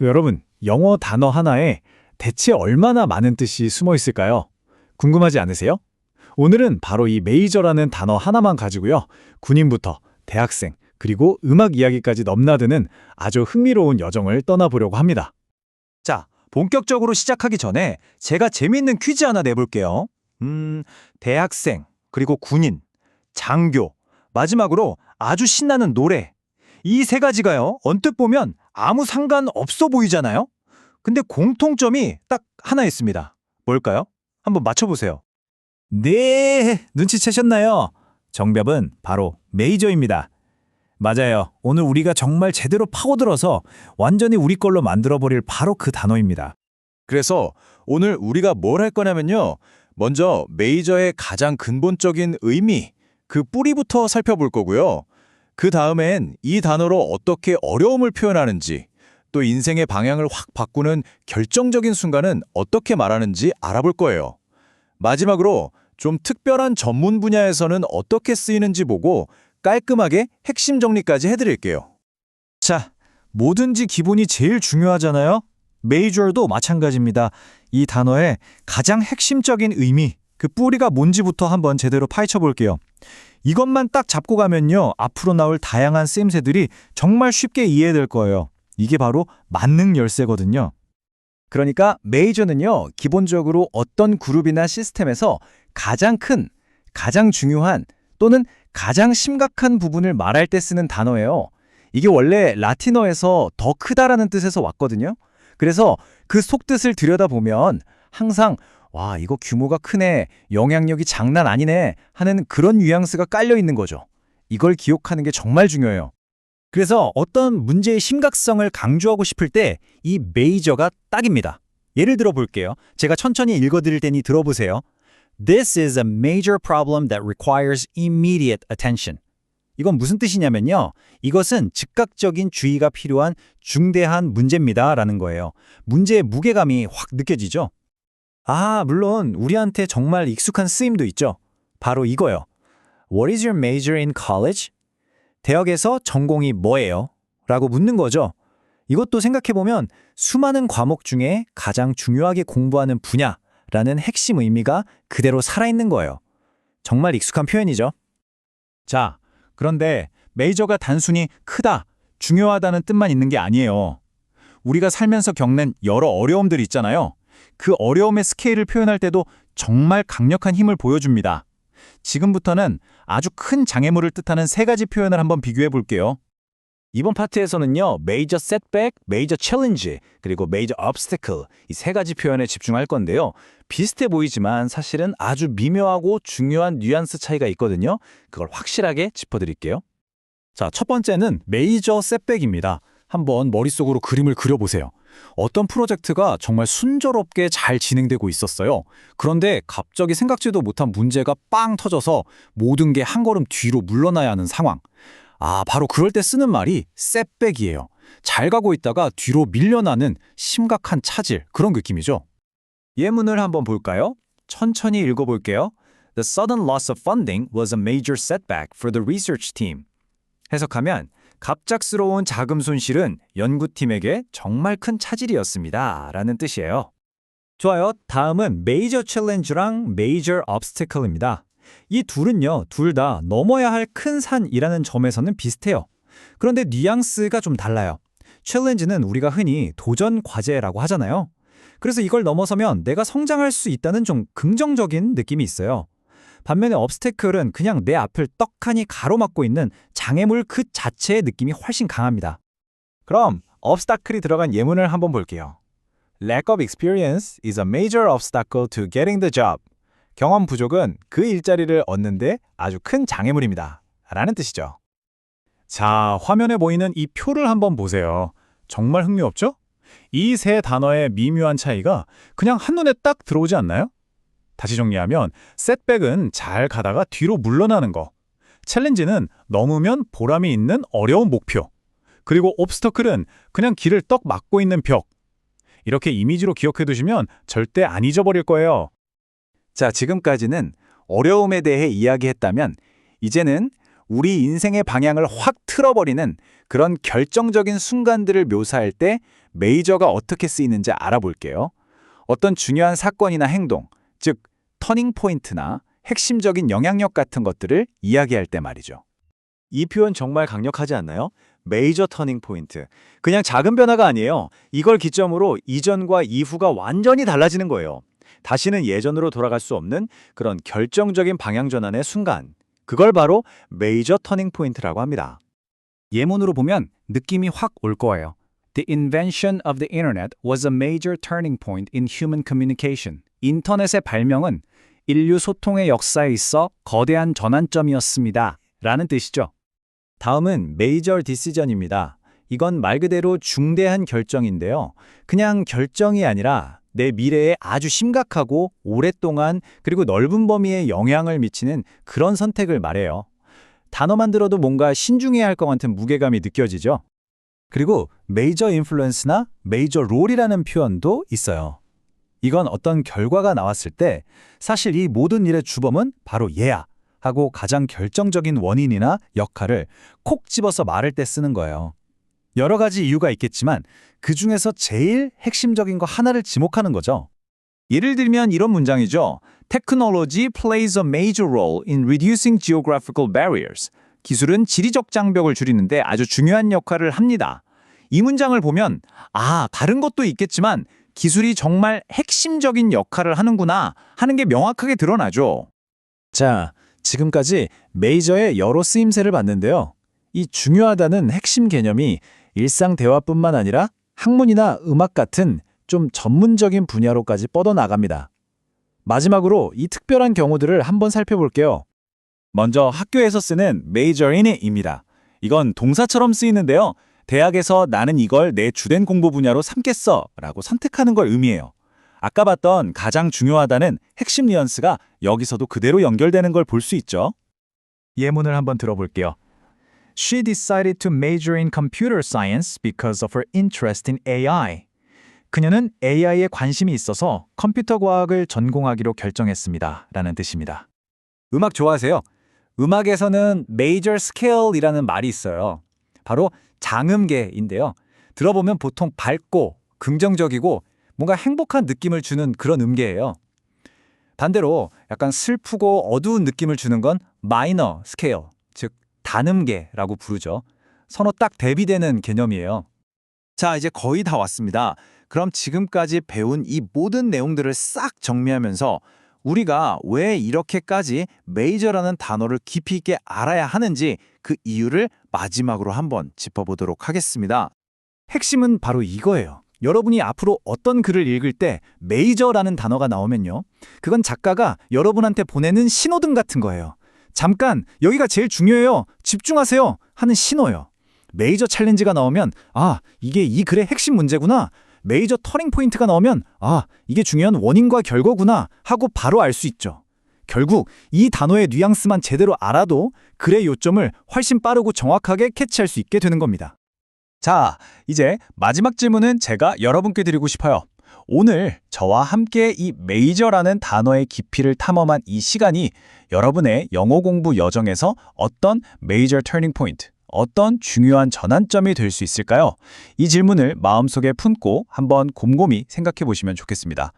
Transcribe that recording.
여러분, 영어 단어 하나에 대체 얼마나 많은 뜻이 숨어 있을까요? 궁금하지 않으세요? 오늘은 바로 이 메이저라는 단어 하나만 가지고요. 군인부터 대학생, 그리고 음악 이야기까지 넘나드는 아주 흥미로운 여정을 떠나보려고 합니다. 자, 본격적으로 시작하기 전에 제가 재미있는 퀴즈 하나 내볼게요. 대학생, 그리고 군인, 장교, 마지막으로 아주 신나는 노래. 이 세 가지가요, 언뜻 보면 아무 상관없어 보이잖아요? 근데 공통점이 딱 하나 있습니다. 뭘까요? 한번 맞춰보세요. 네, 눈치채셨나요? 정답은 바로 메이저입니다. 맞아요. 오늘 우리가 정말 제대로 파고들어서 완전히 우리 걸로 만들어버릴 바로 그 단어입니다. 그래서 오늘 우리가 뭘 할 거냐면요. 먼저 메이저의 가장 근본적인 의미, 그 뿌리부터 살펴볼 거고요. 그 다음엔 이 단어로 어떻게 어려움을 표현하는지, 또 인생의 방향을 확 바꾸는 결정적인 순간은 어떻게 말하는지 알아볼 거예요. 마지막으로 좀 특별한 전문 분야에서는 어떻게 쓰이는지 보고 깔끔하게 핵심 정리까지 해드릴게요. 자, 뭐든지 기본이 제일 중요하잖아요? 메이저도 마찬가지입니다. 이 단어의 가장 핵심적인 의미, 그 뿌리가 뭔지부터 한번 제대로 파헤쳐 볼게요. 이것만 딱 잡고 가면요, 앞으로 나올 다양한 쓰임새들이 정말 쉽게 이해될 거예요. 이게 바로 만능 열쇠거든요. 그러니까 메이저는요, 기본적으로 어떤 그룹이나 시스템에서 가장 큰, 가장 중요한 또는 가장 심각한 부분을 말할 때 쓰는 단어예요. 이게 원래 라틴어에서 더 크다라는 뜻에서 왔거든요. 그래서 그 속뜻을 들여다보면 항상 와, 이거 규모가 크네, 영향력이 장난 아니네 하는 그런 뉘앙스가 깔려 있는 거죠. 이걸 기억하는 게 정말 중요해요. 그래서 어떤 문제의 심각성을 강조하고 싶을 때 이 메이저가 딱입니다. 예를 들어 볼게요. 제가 천천히 읽어드릴 테니 들어보세요. This is a major problem that requires immediate attention. 이건 무슨 뜻이냐면요. 이것은 즉각적인 주의가 필요한 중대한 문제입니다 라는 거예요. 문제의 무게감이 확 느껴지죠? 아, 물론 우리한테 정말 익숙한 쓰임도 있죠. 바로 이거요. What is your major in college? 대학에서 전공이 뭐예요? 라고 묻는 거죠. 이것도 생각해보면 수많은 과목 중에 가장 중요하게 공부하는 분야라는 핵심 의미가 그대로 살아있는 거예요. 정말 익숙한 표현이죠. 자, 그런데 메이저가 단순히 크다, 중요하다는 뜻만 있는 게 아니에요. 우리가 살면서 겪는 여러 어려움들 있잖아요. 그 어려움의 스케일을 표현할 때도 정말 강력한 힘을 보여줍니다. 지금부터는 아주 큰 장애물을 뜻하는 세 가지 표현을 한번 비교해 볼게요. 이번 파트에서는요, 메이저 셋백, 메이저 챌린지, 그리고 메이저 obstacle 이 세 가지 표현에 집중할 건데요. 비슷해 보이지만 사실은 아주 미묘하고 중요한 뉘앙스 차이가 있거든요. 그걸 확실하게 짚어드릴게요. 자, 첫 번째는 메이저 셋백입니다. 한번 머릿속으로 그림을 그려보세요. 어떤 프로젝트가 정말 순조롭게 잘 진행되고 있었어요. 그런데 갑자기 생각지도 못한 문제가 빵 터져서 모든 게 한 걸음 뒤로 물러나야 하는 상황. 아, 바로 그럴 때 쓰는 말이 셋백이에요. 잘 가고 있다가 뒤로 밀려나는 심각한 차질, 그런 느낌이죠. 예문을 한번 볼까요? 천천히 읽어볼게요. The sudden loss of funding was a major setback for the research team. 해석하면 갑작스러운 자금 손실은 연구팀에게 정말 큰 차질이었습니다 라는 뜻이에요. 좋아요. 다음은 메이저 챌린지랑 메이저 obstacle입니다. 이 둘은요, 둘 다 넘어야 할 큰 산이라는 점에서는 비슷해요. 그런데 뉘앙스가 좀 달라요. 챌린지는 우리가 흔히 도전 과제라고 하잖아요. 그래서 이걸 넘어서면 내가 성장할 수 있다는 좀 긍정적인 느낌이 있어요. 반면에 obstacle은 그냥 내 앞을 떡하니 가로막고 있는 장애물 그 자체의 느낌이 훨씬 강합니다. 그럼 obstacle이 들어간 예문을 한번 볼게요. Lack of experience is a major obstacle to getting the job. 경험 부족은 그 일자리를 얻는데 아주 큰 장애물입니다. 라는 뜻이죠. 자, 화면에 보이는 이 표를 한번 보세요. 정말 흥미없죠? 이 세 단어의 미묘한 차이가 그냥 한눈에 딱 들어오지 않나요? 다시 정리하면 셋백은 잘 가다가 뒤로 물러나는 거, 챌린지는 넘으면 보람이 있는 어려운 목표, 그리고 옵스터클은 그냥 길을 떡 막고 있는 벽. 이렇게 이미지로 기억해 두시면 절대 안 잊어버릴 거예요. 자, 지금까지는 어려움에 대해 이야기했다면 이제는 우리 인생의 방향을 확 틀어버리는 그런 결정적인 순간들을 묘사할 때 메이저가 어떻게 쓰이는지 알아볼게요. 어떤 중요한 사건이나 행동, 즉 터닝 포인트나 핵심적인 영향력 같은 것들을 이야기할 때 말이죠. 이 표현 정말 강력하지 않나요? 메이저 터닝 포인트. 그냥 작은 변화가 아니에요. 이걸 기점으로 이전과 이후가 완전히 달라지는 거예요. 다시는 예전으로 돌아갈 수 없는 그런 결정적인 방향 전환의 순간. 그걸 바로 메이저 터닝 포인트라고 합니다. 예문으로 보면 느낌이 확 올 거예요. The invention of the internet was a major turning point in human communication. 인터넷의 발명은 인류 소통의 역사에 있어 거대한 전환점이었습니다. 라는 뜻이죠. 다음은 메이저 디시전입니다. 이건 말 그대로 중대한 결정인데요. 그냥 결정이 아니라 내 미래에 아주 심각하고 오랫동안 그리고 넓은 범위에 영향을 미치는 그런 선택을 말해요. 단어만 들어도 뭔가 신중해야 할 것 같은 무게감이 느껴지죠. 그리고 메이저 인플루언스나 메이저 롤이라는 표현도 있어요. 이건 어떤 결과가 나왔을 때 사실 이 모든 일의 주범은 바로 얘야 하고 가장 결정적인 원인이나 역할을 콕 집어서 말할 때 쓰는 거예요. 여러 가지 이유가 있겠지만 그 중에서 제일 핵심적인 거 하나를 지목하는 거죠. 예를 들면 이런 문장이죠. Technology plays a major role in reducing geographical barriers. 기술은 지리적 장벽을 줄이는데 아주 중요한 역할을 합니다. 이 문장을 보면 다른 것도 있겠지만 기술이 정말 핵심적인 역할을 하는구나 하는 게 명확하게 드러나죠. 자, 지금까지 메이저의 여러 쓰임새를 봤는데요. 이 중요하다는 핵심 개념이 일상 대화뿐만 아니라 학문이나 음악 같은 좀 전문적인 분야로까지 뻗어나갑니다. 마지막으로 이 특별한 경우들을 한번 살펴볼게요. 먼저 학교에서 쓰는 major in it입니다. 이건 동사처럼 쓰이는데요. 대학에서 나는 이걸 내 주된 공부 분야로 삼겠어 라고 선택하는 걸 의미해요. 아까 봤던 가장 중요하다는 핵심 뉘앙스가 여기서도 그대로 연결되는 걸 볼 수 있죠. 예문을 한번 들어볼게요. She decided to major in computer science because of her interest in AI. 그녀는 AI에 관심이 있어서 컴퓨터 과학을 전공하기로 결정했습니다. 라는 뜻입니다. 음악 좋아하세요? 음악에서는 major scale이라는 말이 있어요. 바로 장음계인데요. 들어보면 보통 밝고 긍정적이고 뭔가 행복한 느낌을 주는 그런 음계예요. 반대로 약간 슬프고 어두운 느낌을 주는 건 minor scale, 즉 단음계라고 부르죠. 서로 딱 대비되는 개념이에요. 자, 이제 거의 다 왔습니다. 그럼 지금까지 배운 이 모든 내용들을 싹 정리하면서 우리가 왜 이렇게까지 메이저라는 단어를 깊이 있게 알아야 하는지 그 이유를 마지막으로 한번 짚어보도록 하겠습니다. 핵심은 바로 이거예요. 여러분이 앞으로 어떤 글을 읽을 때 메이저라는 단어가 나오면요. 그건 작가가 여러분한테 보내는 신호등 같은 거예요. 잠깐, 여기가 제일 중요해요. 집중하세요. 하는 신호요. 메이저 챌린지가 나오면 이게 이 글의 핵심 문제구나. 메이저 터닝 포인트가 나오면 이게 중요한 원인과 결과구나 하고 바로 알 수 있죠. 결국 이 단어의 뉘앙스만 제대로 알아도 글의 요점을 훨씬 빠르고 정확하게 캐치할 수 있게 되는 겁니다. 자, 이제 마지막 질문은 제가 여러분께 드리고 싶어요. 오늘 저와 함께 이 메이저라는 단어의 깊이를 탐험한 이 시간이 여러분의 영어 공부 여정에서 어떤 메이저 터닝 포인트, 어떤 중요한 전환점이 될 수 있을까요? 이 질문을 마음속에 품고 한번 곰곰이 생각해 보시면 좋겠습니다.